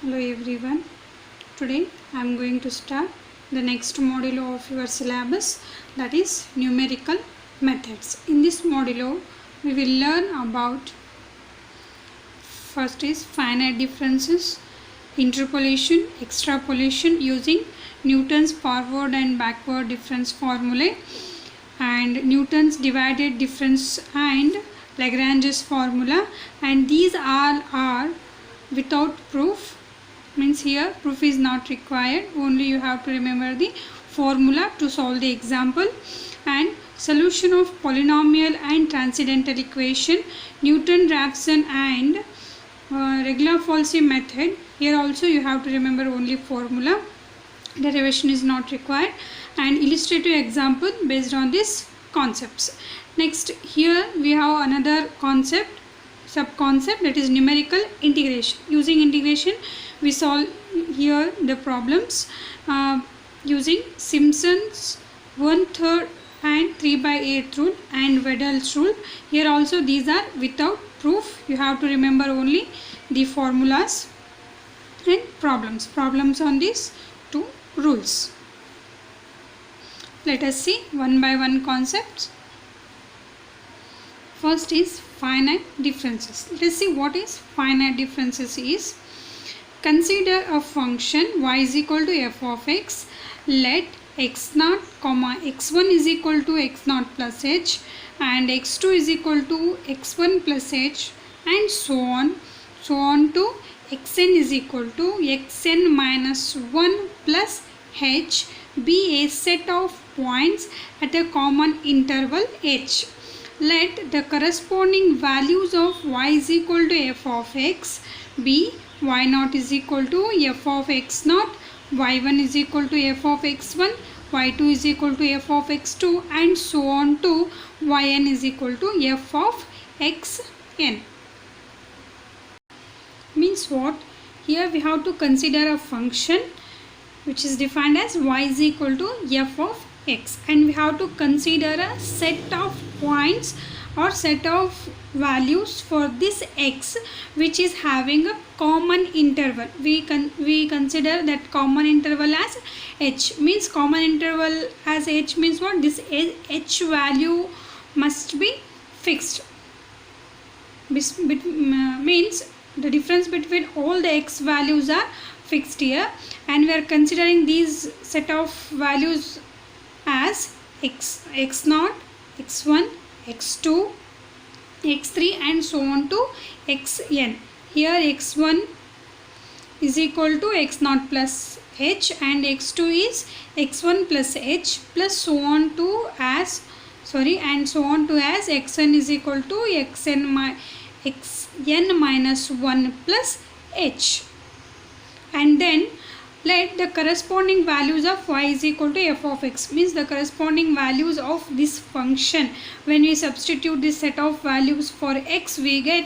Hello everyone. Today I am going to start the next module of your syllabus, that is numerical methods. In this module we will learn about first is finite differences, interpolation, extrapolation using Newton's forward and backward difference formulae, and Newton's divided difference and Lagrange's formula, and these all are without proof. Means here proof is not required, only you have to remember the formula to solve the example. And solution of polynomial and transcendental equation, Newton-Raphson and Regla-Folsi method. Here also you have to remember only formula, derivation is not required, and illustrative example based on these concepts. Next, here we have another concept, sub-concept, that is numerical integration. Using integration we solve here the problems using Simpson's 1/3 and 3/8 rule and Wedel's rule. Here also these are without proof, you have to remember only the formulas and problems on these two rules. Let us see one by one concepts. First is finite differences. Let us see what is finite differences is. Consider a function y is equal to f of x. Let x0, x1 is equal to x0 plus h and x2 is equal to x1 plus h and so on to xn is equal to xn minus 1 plus h be a set of points at a common interval h. Let the corresponding values of y is equal to f of x be y0 is equal to f of x0, y1 is equal to f of x1, y2 is equal to f of x2 and so on to yn is equal to f of xn. Means what? Here we have to consider a function which is defined as y is equal to f of x, and we have to consider a set of points or set of values for this x which is having a common interval. We consider that common interval as h. Means common interval as h means what? This h value must be fixed. Means the difference between all the x values are fixed here, and we are considering these set of values as x0, x1, x2, x3 and so on to xn. Here x1 is equal to x0 plus h and x2 is x1 plus h plus so on to as xn is equal to xn minus 1 plus h. And then let the corresponding values of y is equal to f of x. Means the corresponding values of this function, when we substitute this set of values for x we get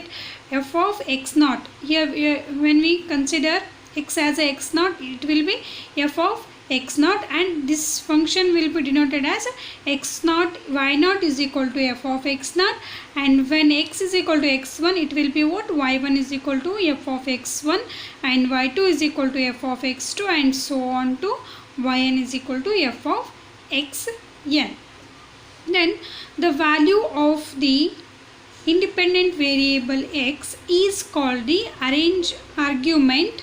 f of x0. Here when we consider x as a x0, it will be f of x0, and this function will be denoted as x0, y0 is equal to f of x0, and when x is equal to x1 it will be what? y1 is equal to f of x1 and y2 is equal to f of x2 and so on to yn is equal to f of xn. Then the value of the independent variable x is called the arrange argument.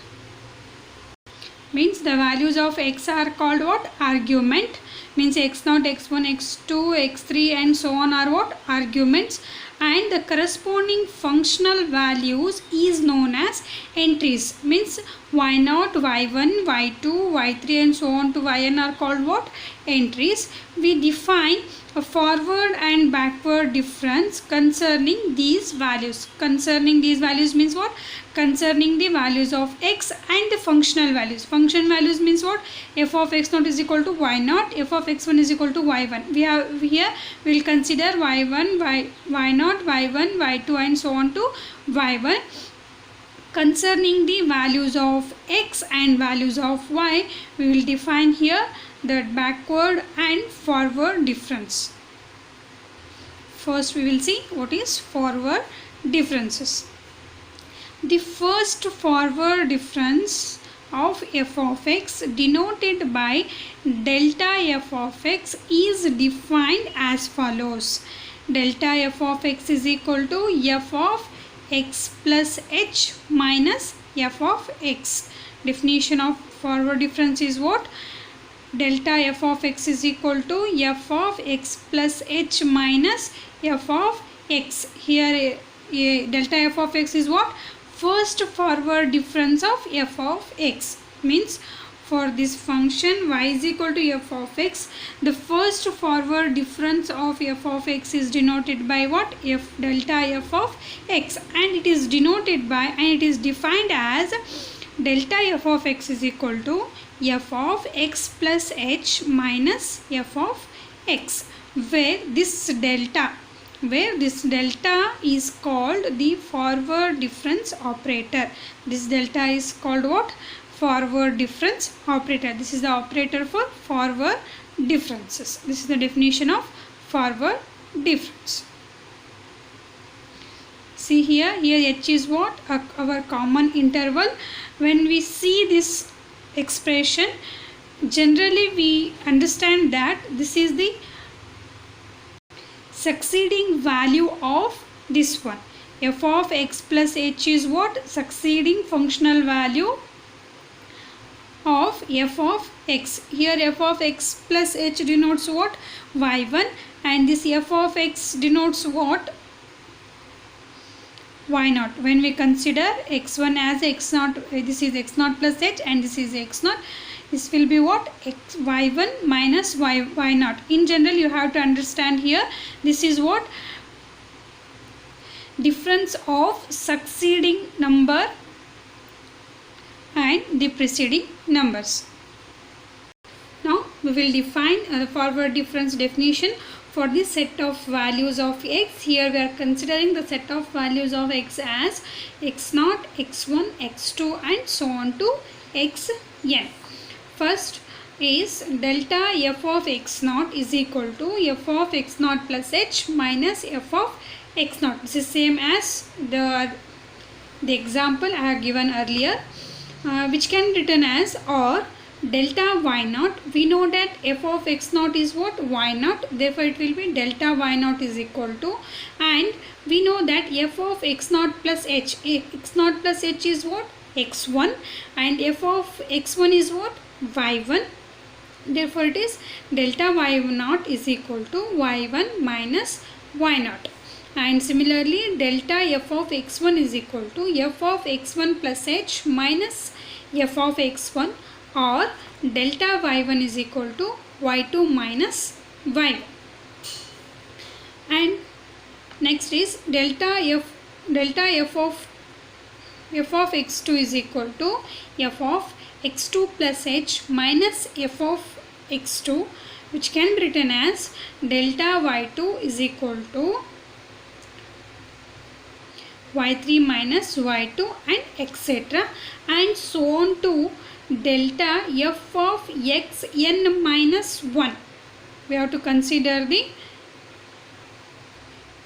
Means the values of x are called what? Argument. Means x0, x1, x2, x3 and so on are what? Arguments, and the corresponding functional values is known as entries. Means y0, y1, y2, y3 and so on to yn are called what? Entries. We define a forward and backward difference concerning these values. Concerning these values means what? Concerning the values of x and the functional values. Function values means what? F of x0 is equal to y0, f of x1 is equal to y1. We have here we will consider y1, y0, y1, y2 and so on to y1. Concerning the values of x and values of y, we will define here the backward and forward difference. First we will see what is forward differences. The first forward difference of f of x denoted by delta f of x is defined as follows. Delta f of x is equal to f of x plus h minus f of x. Definition of forward difference is what? Delta f of x is equal to f of x plus h minus f of x. Here delta f of x is what? First forward difference of f of x. Means for this function y is equal to f of x, the first forward difference of f of x is denoted by what? F delta f of x, and it is denoted by, and it is defined as delta f of x is equal to f of x plus h minus f of x, where this delta is called the forward difference operator. This delta is called what? Forward difference operator. This is the operator for forward differences. This is the definition of forward difference. See here h is what? Our common interval. When we see this expression, generally we understand that this is the succeeding value of this one. F of x plus h is what? Succeeding functional value of f of x. Here f of x plus h denotes what? Y1, and this f of x denotes what? Y0. When we consider x1 as x0, this is x0 plus h and this is x0. This will be what? Y1 minus y0. In general, you have to understand here, this is what? Difference of succeeding number and the preceding numbers. Now, we will define the forward difference definition for the set of values of x. Here we are considering the set of values of x as x0, x1, x2 and so on to xn. First is delta f of x0 is equal to f of x0 plus h minus f of x0. This is same as the example I have given earlier, which can be written as, or delta y0. We know that f of x0 is what? Y0. Therefore, it will be delta y0 is equal to, and we know that f of x0 plus h. x0 plus h is what? x1, and f of x1 is what? y1. Therefore, it is delta y0 is equal to y1 minus y0. And similarly, delta f of x1 is equal to f of x1 plus h minus f of x1, or delta y1 is equal to y2 minus y1. And next is delta f of x2 is equal to f of x2 plus h minus f of x2, which can be written as delta y2 is equal to y3 minus y2 and etc. and so on to delta f of xn minus 1. We have to consider the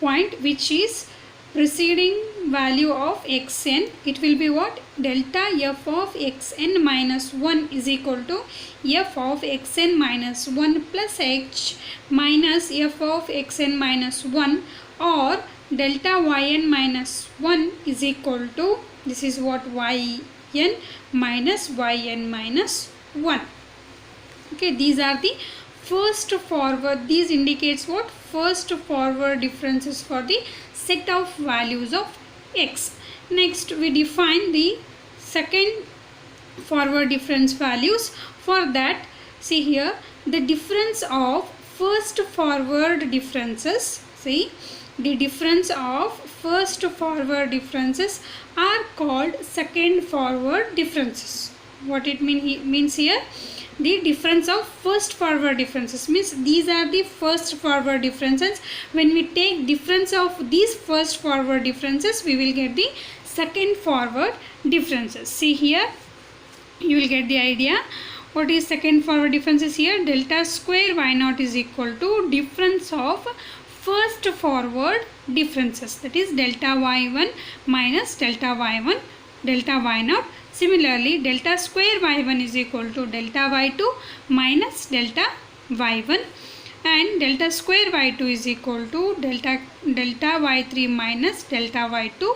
point which is preceding value of xn. It will be what? Delta f of xn minus 1 is equal to f of xn minus 1 plus h minus f of xn minus 1, or delta yn minus 1 is equal to, this is what? Yn minus yn minus 1. Okay, these are the first forward. These indicates what? First forward differences for the set of values of x. Next, we define the second forward difference values. For that, see here, the difference of first forward differences. See, the difference of first forward differences are called second forward differences. What it means here? The difference of first forward differences means these are the first forward differences. When we take difference of these first forward differences, we will get the second forward differences. See here, you will get the idea. What is second forward differences here? Delta square y0 is equal to difference of first forward differences, that is delta y1 minus delta y1 delta y0. Similarly, delta square y1 is equal to delta y2 minus delta y1, and delta square y2 is equal to delta y3 minus delta y2,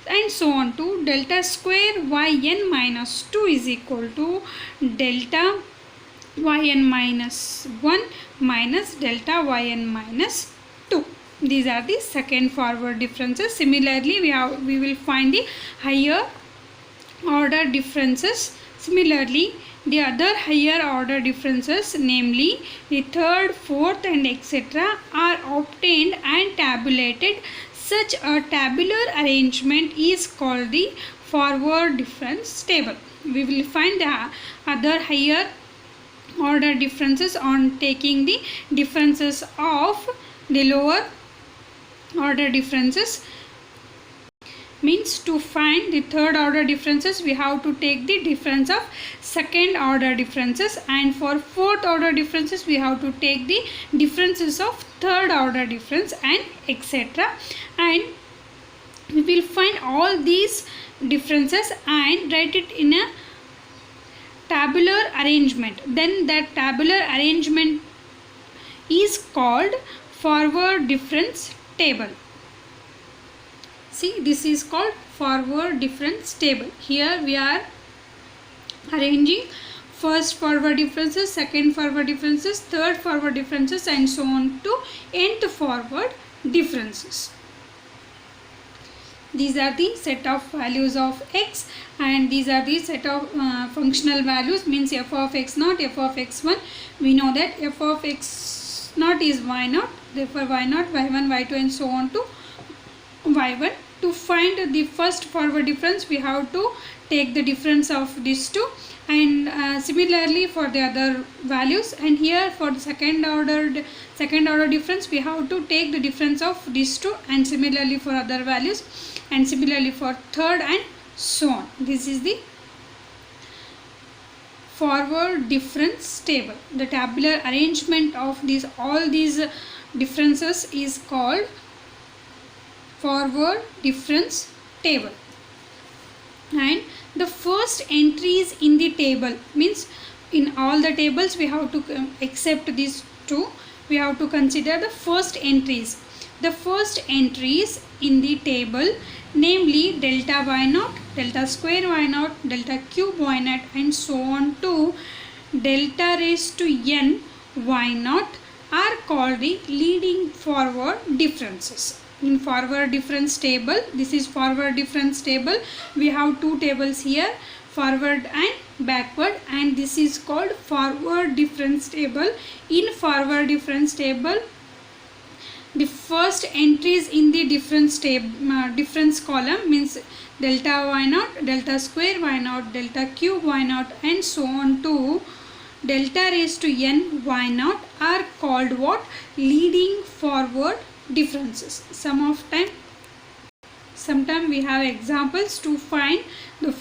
and so on to delta square yn minus 2 is equal to delta yn minus 1 minus delta yn minus 2. These are the second forward differences. Similarly, we will find the higher order differences. Similarly, the other higher order differences, namely the third, fourth and etc., are obtained and tabulated. Such a tabular arrangement is called the forward difference table. We will find the other higher order differences on taking the differences of the lower order differences. Means to find the third order differences, we have to take the difference of second order differences, and for fourth order differences we have to take the differences of third order difference and etc. And we will find all these differences and write it in a tabular arrangement. Then that tabular arrangement is called forward difference table. See, this is called forward difference table. Here we are arranging first forward differences, second forward differences, third forward differences and so on to nth forward differences. These are the set of values of x, and these are the set of functional values, means f of x0, f of x1. We know that f of x0 is y0, therefore y0, y1, y2 and so on to y1. To find the first forward difference, we have to take the difference of these two, and similarly for the other values. And here for the second order difference, we have to take the difference of these two, and similarly for other values, and similarly for third and so on. This is the forward difference table. The tabular arrangement of all these differences is called forward difference table. And the first entries in the table, means in all the tables we have to accept these two, we have to consider the first entries. The first entries in the table, namely delta y0, delta square y0, delta cube y0 and so on to delta raised to n y0, are called the leading forward differences. In forward difference table, this is forward difference table, we have two tables here, forward and backward, and this is called forward difference table. In forward difference table, the first entries in the difference column, means delta y0, delta square y0, delta cube y0 and so on to delta raised to n y0, are called what? Leading forward differences. Sometime we have examples to find the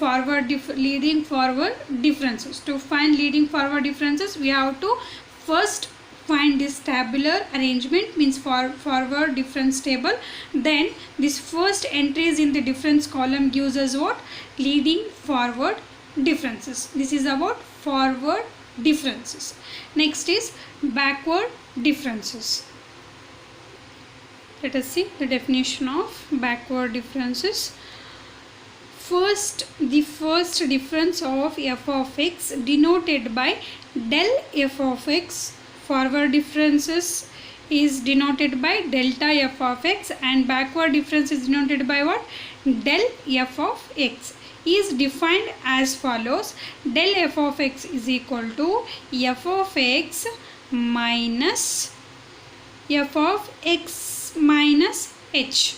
leading forward differences. To find leading forward differences, we have to first find this tabular arrangement, means forward difference table. Then this first entries in the difference column gives us what? Leading forward differences. This is about forward differences. Next is backward differences. Let us see the definition of backward differences. The first difference of f of x denoted by del f of x. Forward differences is denoted by delta f of x, and backward difference is denoted by what? Del f of x. Is defined as follows: del f of x is equal to f of x minus f of x minus h.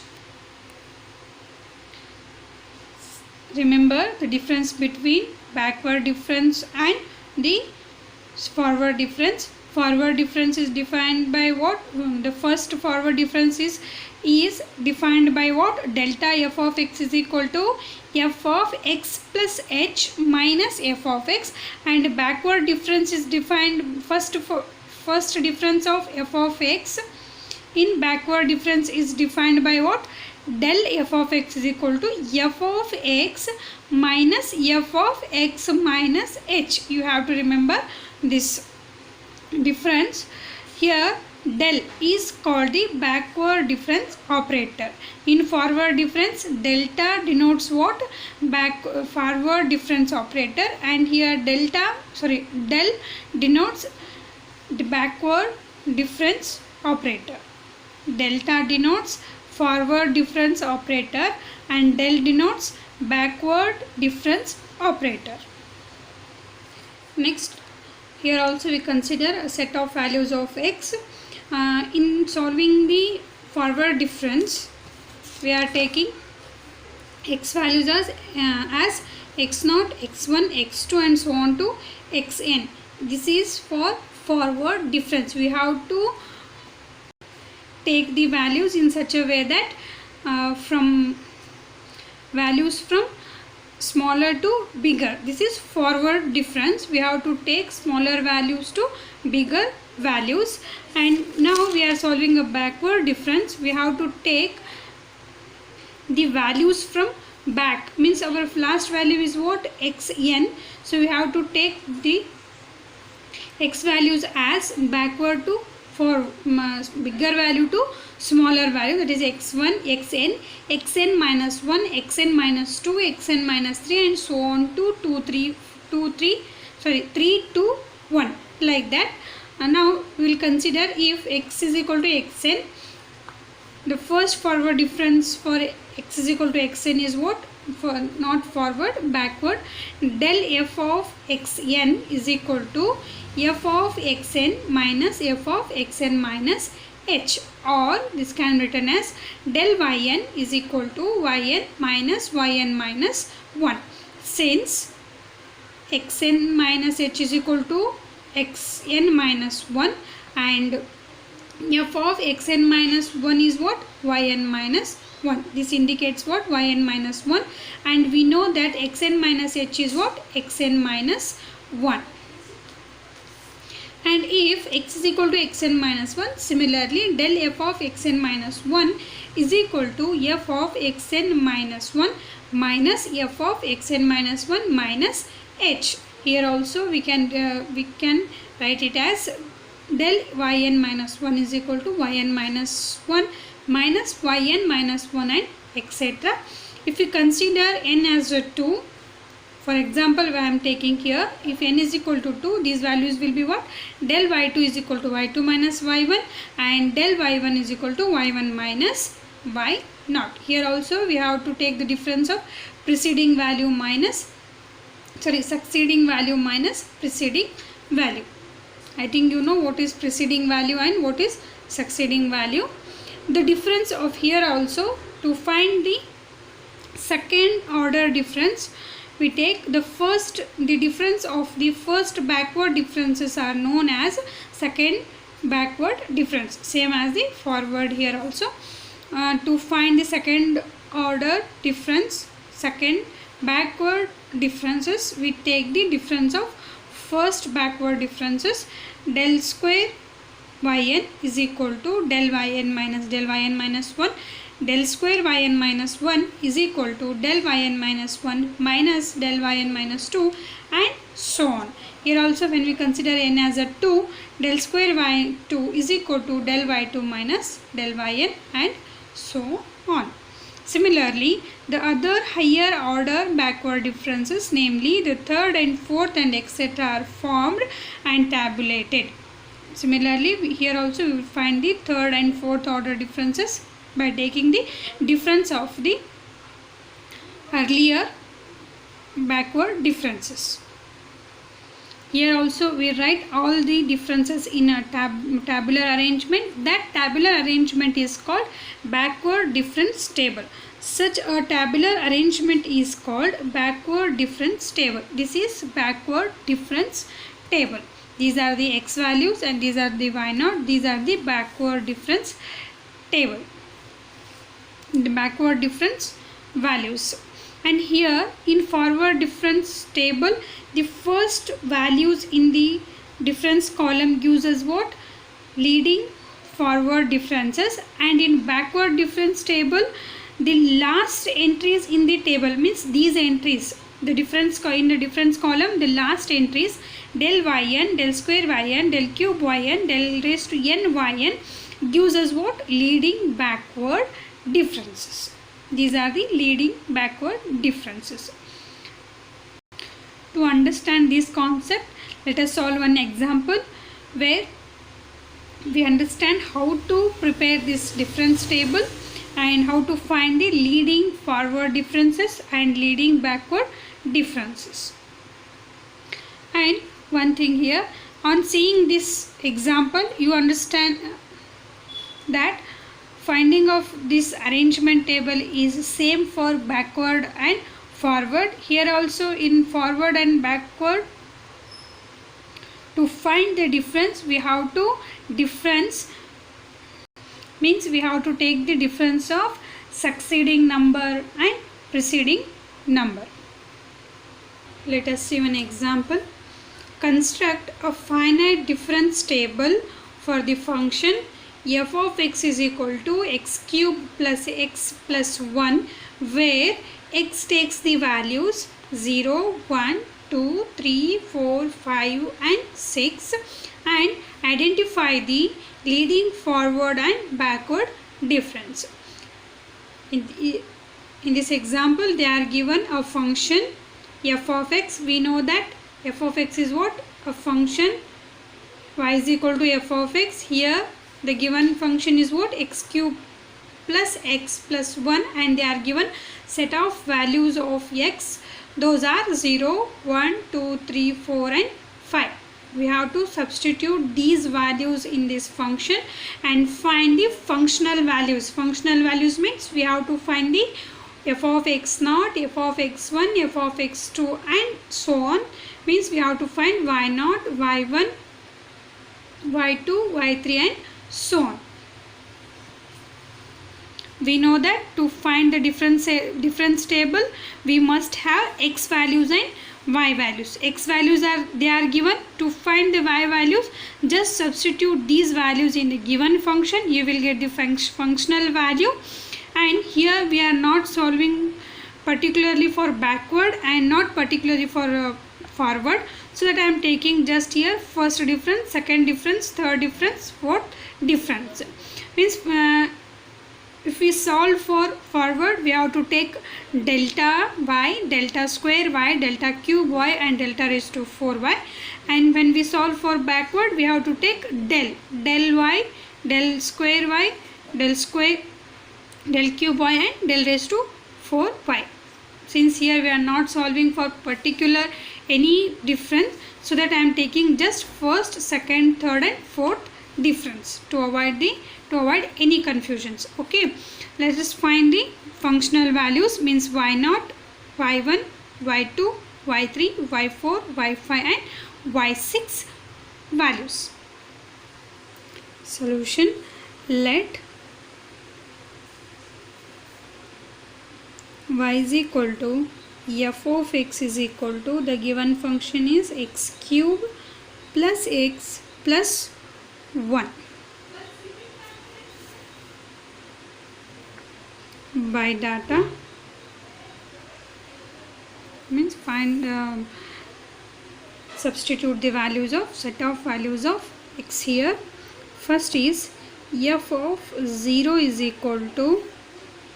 Remember the difference between backward difference and the forward difference. Forward difference is defined by what? The first forward difference is defined by what? Delta f of x is equal to f of x plus h minus f of x, and backward difference is defined first difference of f of x in backward difference is defined by what? Del f of x is equal to f of x minus f of x minus h. You have to remember this difference. Here del is called the backward difference operator. In forward difference, delta denotes what? Forward difference operator, and here del denotes the backward difference operator. Delta denotes forward difference operator and del denotes backward difference operator. Next, here also we consider a set of values of x. In solving the forward difference, we are taking x values as x0, x1, x2 and so on to xn. This is for forward difference. We have to take the values in such a way that from values from smaller to bigger. This is forward difference. We have to take smaller values to bigger values. And now we are solving a backward difference. We have to take the values from back, means our last value is what? Xn. So we have to take the x values as backward to for bigger value to smaller value, that is x1, xn, xn minus 1, xn minus 2, xn minus 3 and so on to 3 to 1, like that. And now we will consider if x is equal to xn, the first forward difference for x is equal to xn is what? For not forward, backward. Del f of xn is equal to f of xn minus f of xn minus h, or this can be written as del yn is equal to yn minus 1. Since xn minus h is equal to xn minus 1 and f of xn minus 1 is what? Yn minus 1. This indicates what? Yn minus 1, and we know that xn minus h is what? Xn minus 1. And if x is equal to xn minus 1, similarly del f of xn minus 1 is equal to f of xn minus 1 minus f of xn minus 1 minus h. Here also we can write it as del yn minus 1 is equal to yn minus 1 minus yn minus 1 and etc. If we consider n as a 2, for example, I am taking here, if n is equal to 2, these values will be what? Del y2 is equal to y2 minus y1 and del y1 is equal to y1 minus y0. Here also we have to take the difference of succeeding value minus preceding value. I think you know what is preceding value and what is succeeding value. The difference of here also, to find the second order difference, we take the difference of the first backward differences are known as second backward difference, same as the forward here also. To find the second order difference, second backward differences, we take the difference of first backward differences. Del square yn is equal to del yn minus 1. Del square yn minus 1 is equal to del yn minus 1 minus del yn minus 2 and so on. Here also when we consider n as a 2, del square y2 is equal to del y2 minus del yn and so on. Similarly, the other higher order backward differences, namely the third and fourth and etc. are formed and tabulated. Similarly, here also we will find the third and fourth order differences by taking the difference of the earlier backward differences. Here also we write all the differences in a tabular arrangement. That tabular arrangement is called backward difference table. Such a tabular arrangement is called backward difference table. This is backward difference table. These are the x values and these are the y0. These are the backward difference table, the backward difference values. And here in forward difference table, the first values in the difference column gives us what? Leading forward differences, and in backward difference table the last entries in the table means these entries, the difference in the difference column, the last entries del yn, del square yn, del cube yn, del raised to n yn gives us what? Leading backward differences. These are the leading backward differences. To understand this concept, let us solve one example where we understand how to prepare this difference table and how to find the leading forward differences and leading backward differences. And one thing here, on seeing this example, you understand that finding of this arrangement table is same for backward and forward. Here also in forward and backward, to find the difference we have to difference means we have to take the difference of succeeding number and preceding number. Let us see one example. Construct a finite difference table for the function f of x is equal to x cube plus x plus 1, where x takes the values 0, 1, 2, 3, 4, 5 and 6, and identify the leading forward and backward difference. In this example, they are given a function f of x. We know that f of x is what? A function y is equal to f of x. Here the given function is what? X cube plus x plus 1, and they are given set of values of x. Those are 0, 1, 2, 3, 4 and 5. We have to substitute these values in this function and find the functional values. Functional values means we have to find the f of x naught, f of x1, f of x2 and so on. Means we have to find y naught, y1, y2, y3 and so on. We know that to find the difference table, we must have x values and y values. X values they are given. To find the y values, just substitute these values in the given function. You will get the functional value. And here we are not solving particularly for backward and not particularly for forward. So that I am taking just here first difference, second difference, third difference, fourth difference. Means if we solve for forward, we have to take delta y, delta square y, delta cube y and delta raised to 4y. And when we solve for backward, we have to take del y, del square y, del cube y and del raised to 4y. Since here we are not solving for particular any difference, so that I am taking just first, second, third and fourth difference to avoid any confusions. Okay, let us find the functional values. Means y naught, y1, y2, y3, y4, y5 and y6 values. Solution. Let y is equal to f of x is equal to, the given function is x cube plus x plus 1. By data means find substitute the values of set of values of x here. First is f of 0 is equal to,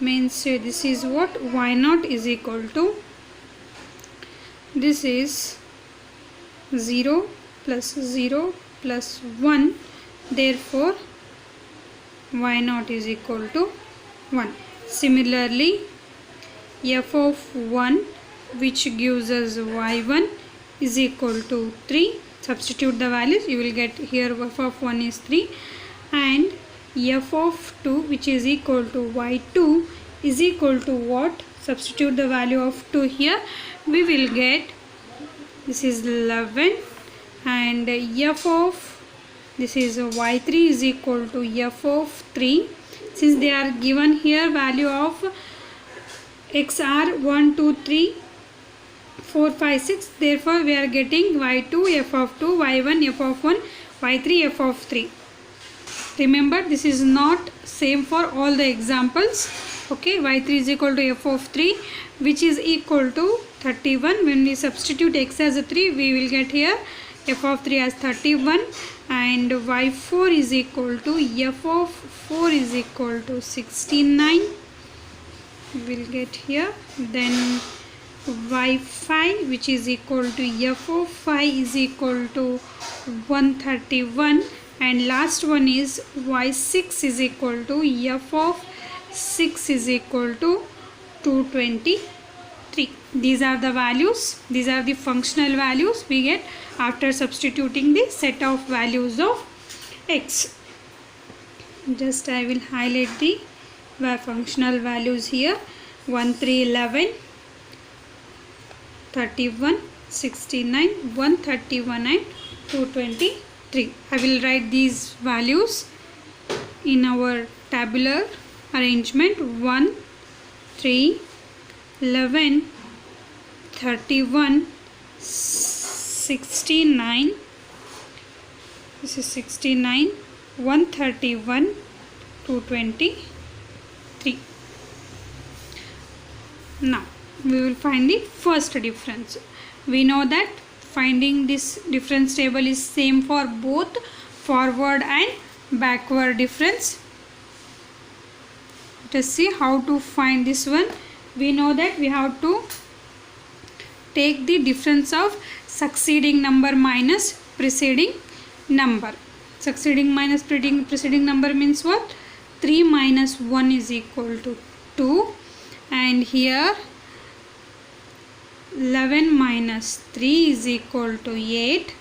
means this is what? Y naught is equal to, this is 0 plus 0 plus 1, therefore y naught is equal to 1. Similarly, f of 1, which gives us y1 is equal to 3. Substitute the values, you will get here f of 1 is 3, and f of 2, which is equal to y2 is equal to what? Substitute the value of 2 here, we will get this is 11, and f of this is y3 is equal to f of 3. Since they are given here value of x are 1, 2, 3, 4, 5, 6, therefore we are getting y2 f of 2, y1 f of 1, y3 f of 3. Remember, this is not same for all the examples. Okay, y3 is equal to f of 3, which is equal to 31. When we substitute x as a 3, we will get here f of 3 as 31, and y4 is equal to f of 4 is equal to 69. We will get here. Then y5, which is equal to f of 5 is equal to 131, and last one is y6 is equal to f of 6 is equal to 223. These are the values, these are the functional values we get after substituting the set of values of x. Just I will highlight the functional values here: 1, 3, 11, 31, 69, 131 and 223. I will write these values in our tabular arrangement: 1, 3, 11, 31, 69, this is 69, 131, 223. Now we will find the first difference. We know that finding this difference table is same for both forward and backward difference. Let us see how to find this one. We know that we have to take the difference of succeeding number minus preceding number. Succeeding minus preceding number means what? 3 minus 1 is equal to 2, and here 11 minus 3 is equal to 8,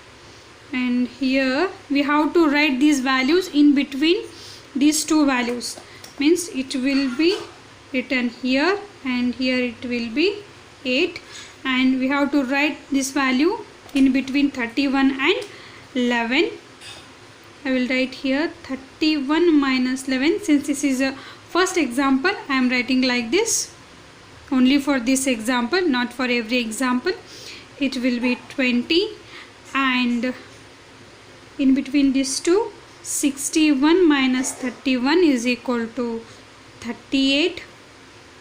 and here we have to write these values in between these two values. Means it will be written here and here it will be 8, and we have to write this value in between 31 and 11. I will write here 31 minus 11. Since this is a first example, I am writing like this. Only for this example, not for every example. It will be 20, and in between these two, 61 minus 31 is equal to 38.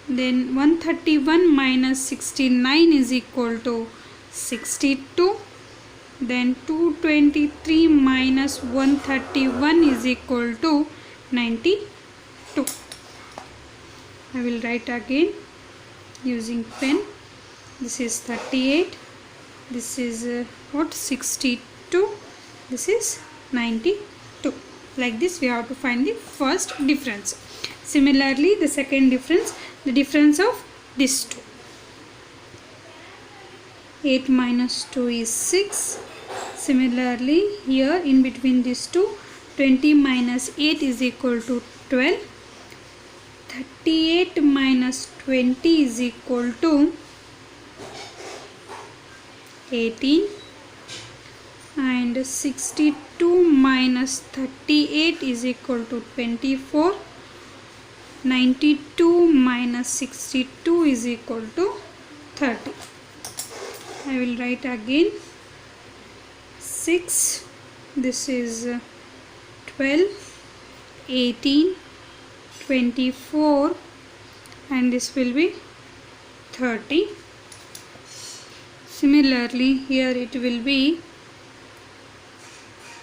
Then 131 minus 69 is equal to 62. Then 223 minus 131 is equal to 92. I will write again using pen. This is 38, this is 62, this is 92. Like this we have to find the first difference. Similarly, the second difference, the difference of these two. 8 minus 2 is 6. Similarly, here in between these two, 20 minus 8 is equal to 12. 38 minus 20 is equal to 18, and 62 minus 38 is equal to 24. 92 minus 62 is equal to 30. I will write again 6, this is 12, 18, 24, and this will be 30. Similarly, here it will be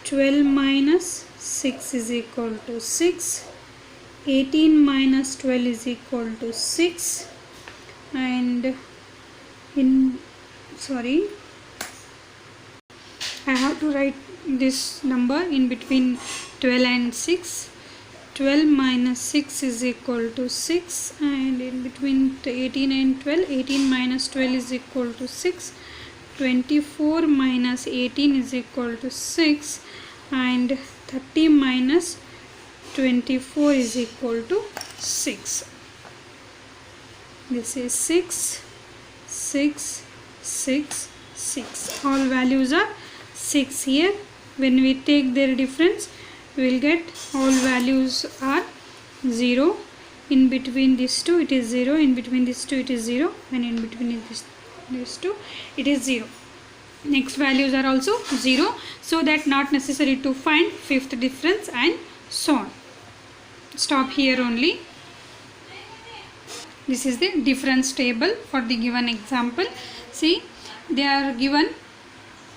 12 minus 6 is equal to 6, 18 minus 12 is equal to 6, and I have to write this number in between 12 and 6. 12 minus 6 is equal to 6, and in between 18 and 12, 18 minus 12 is equal to 6. 24 minus 18 is equal to 6, and 30 minus 24 is equal to 6. This is 6, 6, 6, 6. All values are 6 here. When we take their difference, we will get all values are 0. In between these two it is 0, in between these two it is 0, and in between these two it is 0. Next values are also 0, so that not necessary to find fifth difference and so on. Stop here only. This is the difference table for the given example. See, they are given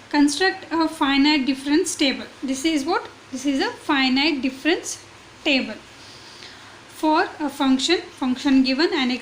construct a finite difference table. This is what? This is a finite difference table for a function given and